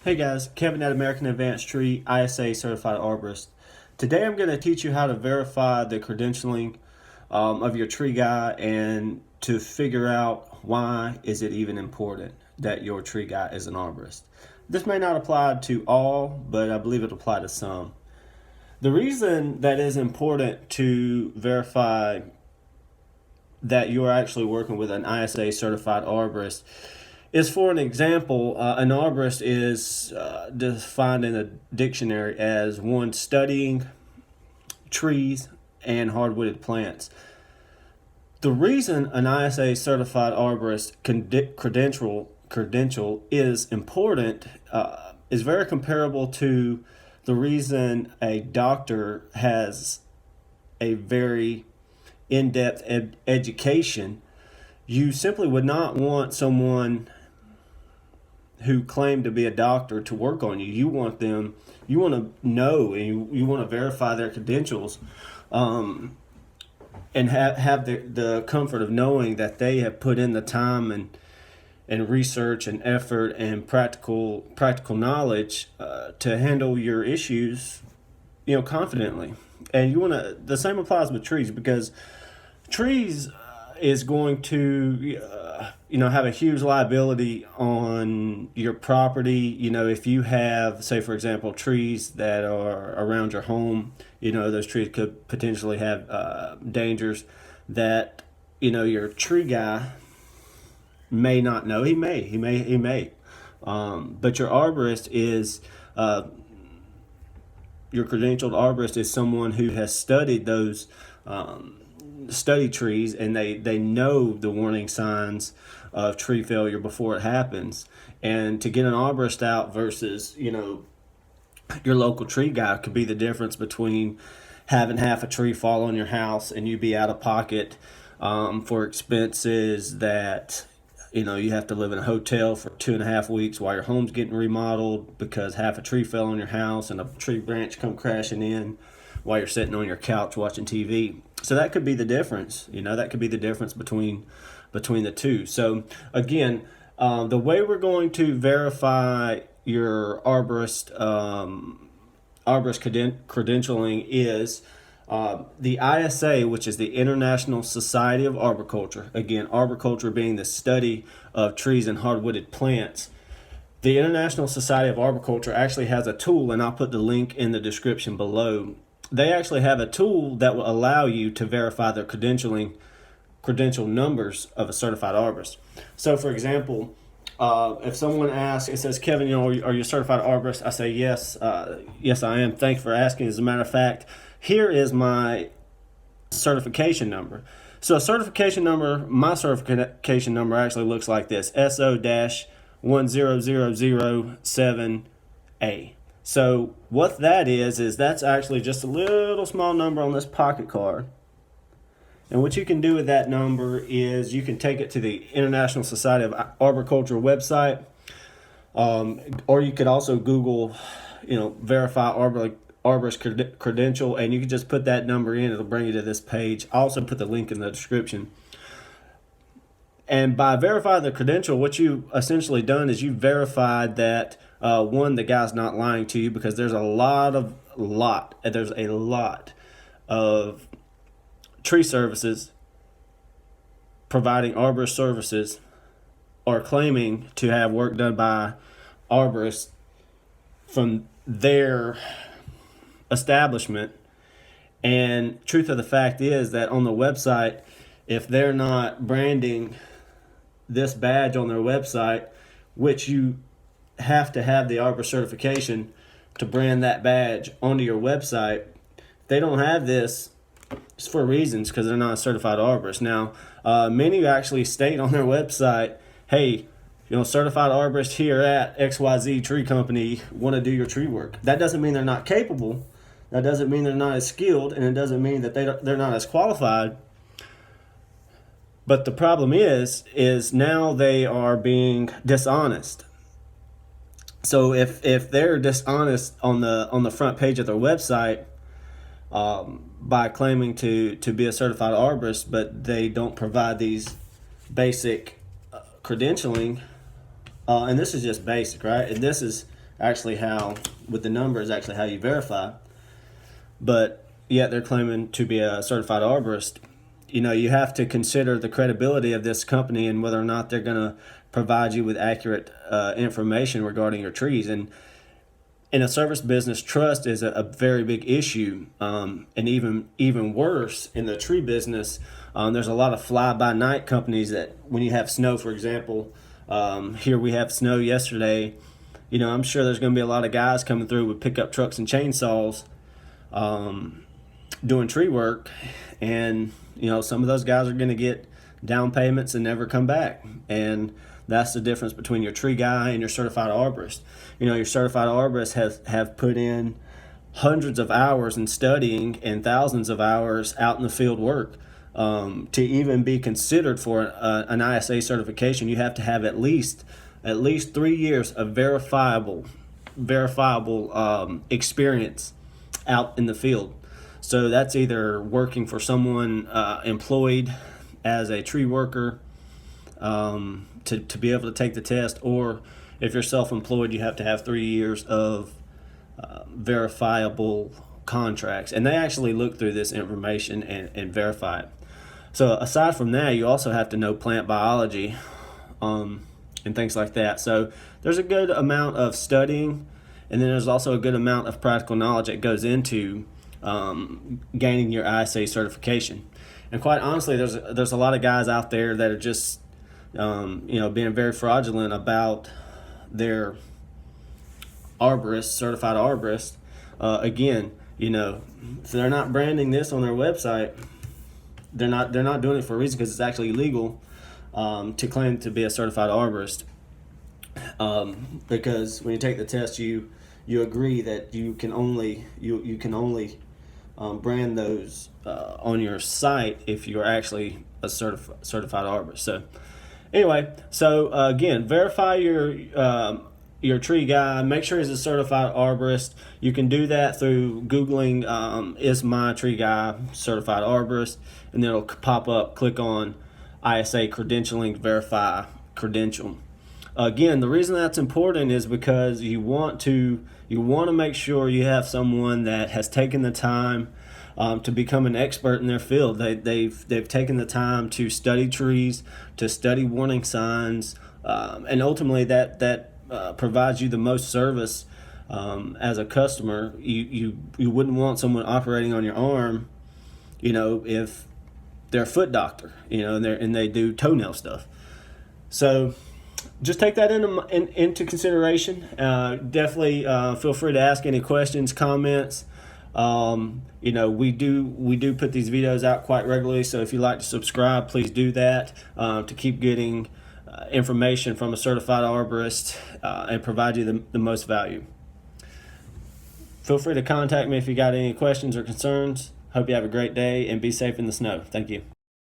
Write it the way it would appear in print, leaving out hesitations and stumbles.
Hey guys, Kevin at American Advanced Tree, ISA Certified Arborist. Today I'm going to teach you how to verify the credentialing of your tree guy and to figure out why is it even important that your tree guy is an arborist. This may not apply to all, but I believe it applies to some. The reason that is important to verify that you're actually working with an ISA certified arborist is, for an example, an arborist is defined in a dictionary as one studying trees and hardwooded plants. The reason an ISA certified arborist credential is important is very comparable to the reason a doctor has a very in-depth education. You simply would not want someone who claim to be a doctor to work on you. You want to know, and you want to verify their credentials, and have the comfort of knowing that they have put in the time and research and effort and practical knowledge to handle your issues, confidently. And the same applies with trees, because trees is going to have a huge liability on your property. If you have, say for example, trees that are around your home, those trees could potentially have dangers that your tree guy may not know. He may but your arborist is your credentialed arborist is someone who has studied those study trees, and they know the warning signs of tree failure before it happens. And to get an arborist out versus your local tree guy could be the difference between having half a tree fall on your house and you be out of pocket for expenses that you have to live in a hotel for 2.5 weeks while your home's getting remodeled because half a tree fell on your house and a tree branch come crashing in while you're sitting on your couch watching TV. So that could be the difference. That could be the difference between the two. So again, the way we're going to verify your arborist credentialing is the ISA, which is the International Society of Arboriculture. Again, arboriculture being the study of trees and hardwooded plants. The International Society of Arboriculture actually has a tool, and I'll put the link in the description below. They actually have a tool that will allow you to verify the credential numbers of a certified arborist. So for example, if someone asks, it says, Kevin, are you a certified arborist? I say, yes, yes I am. Thanks for asking. As a matter of fact, here is my certification number. So my certification number actually looks like this: SO-10007A. So what that is that's actually just a little small number on this pocket card. And what you can do with that number is you can take it to the International Society of Arboriculture website, or you could also Google, verify arborist credential, and you can just put that number in. It'll bring you to this page. I'll also put the link in the description. And by verifying the credential, what you essentially done is you verified that one, the guy's not lying to you, because there's a lot of tree services providing arborist services are claiming to have work done by arborists from their establishment. And truth of the fact is that on the website, if they're not branding this badge on their website, which you have to have the arborist certification to brand that badge onto your website, they don't have this. It's for reasons, because they're not a certified arborist. Now, many actually state on their website, hey, certified arborist here at XYZ Tree Company want to do your tree work. That doesn't mean they're not capable. That doesn't mean they're not as skilled, and it doesn't mean that they're not as qualified. But the problem is now they are being dishonest. So if they're dishonest on the front page of their website, by claiming to be a certified arborist, but they don't provide these basic credentialing, and this is just basic, right? And this is actually how, with the numbers, actually how you verify. But yet they're claiming to be a certified arborist. You have to consider the credibility of this company and whether or not they're going to provide you with accurate information regarding your trees. And in a service business, trust is a very big issue, and even worse in the tree business. There's a lot of fly-by-night companies that, when you have snow, for example, here we have snow yesterday. I'm sure there's going to be a lot of guys coming through with pickup trucks and chainsaws, doing tree work, and some of those guys are going to get down payments and never come back. And that's the difference between your tree guy and your certified arborist. Your certified arborists have put in hundreds of hours in studying and thousands of hours out in the field work. To even be considered for an ISA certification, you have to have at least 3 years of verifiable experience out in the field. So that's either working for someone employed as a tree worker, to be able to take the test, or if you're self-employed, you have to have 3 years of verifiable contracts. And they actually look through this information and verify it. So aside from that, you also have to know plant biology, and things like that. So there's a good amount of studying, and then there's also a good amount of practical knowledge that goes into gaining your ISA certification. And quite honestly, there's a lot of guys out there that are just being very fraudulent about their certified arborist. Again, if they're not branding this on their website, they're not doing it for a reason, because it's actually illegal to claim to be a certified arborist. Because when you take the test, you agree that you can only brand those on your site if you're actually a certified arborist. So anyway, again, verify your tree guy. Make sure he's a certified arborist. You can do that through Googling "is my tree guy certified arborist," and then it'll pop up. Click on ISA credentialing, verify credential. Again, the reason that's important is because you want to make sure you have someone that has taken the time to become an expert in their field. They've taken the time to study trees, to study warning signs, and ultimately that provides you the most service as a customer. You wouldn't want someone operating on your arm, if they're a foot doctor, and they do toenail stuff. So just take that into consideration. Definitely feel free to ask any questions, comments. We do put these videos out quite regularly, so if you'd like to subscribe, please do that to keep getting information from a certified arborist and provide you the most value. Feel free to contact me if you got any questions or concerns. Hope you have a great day and be safe in the snow. Thank you.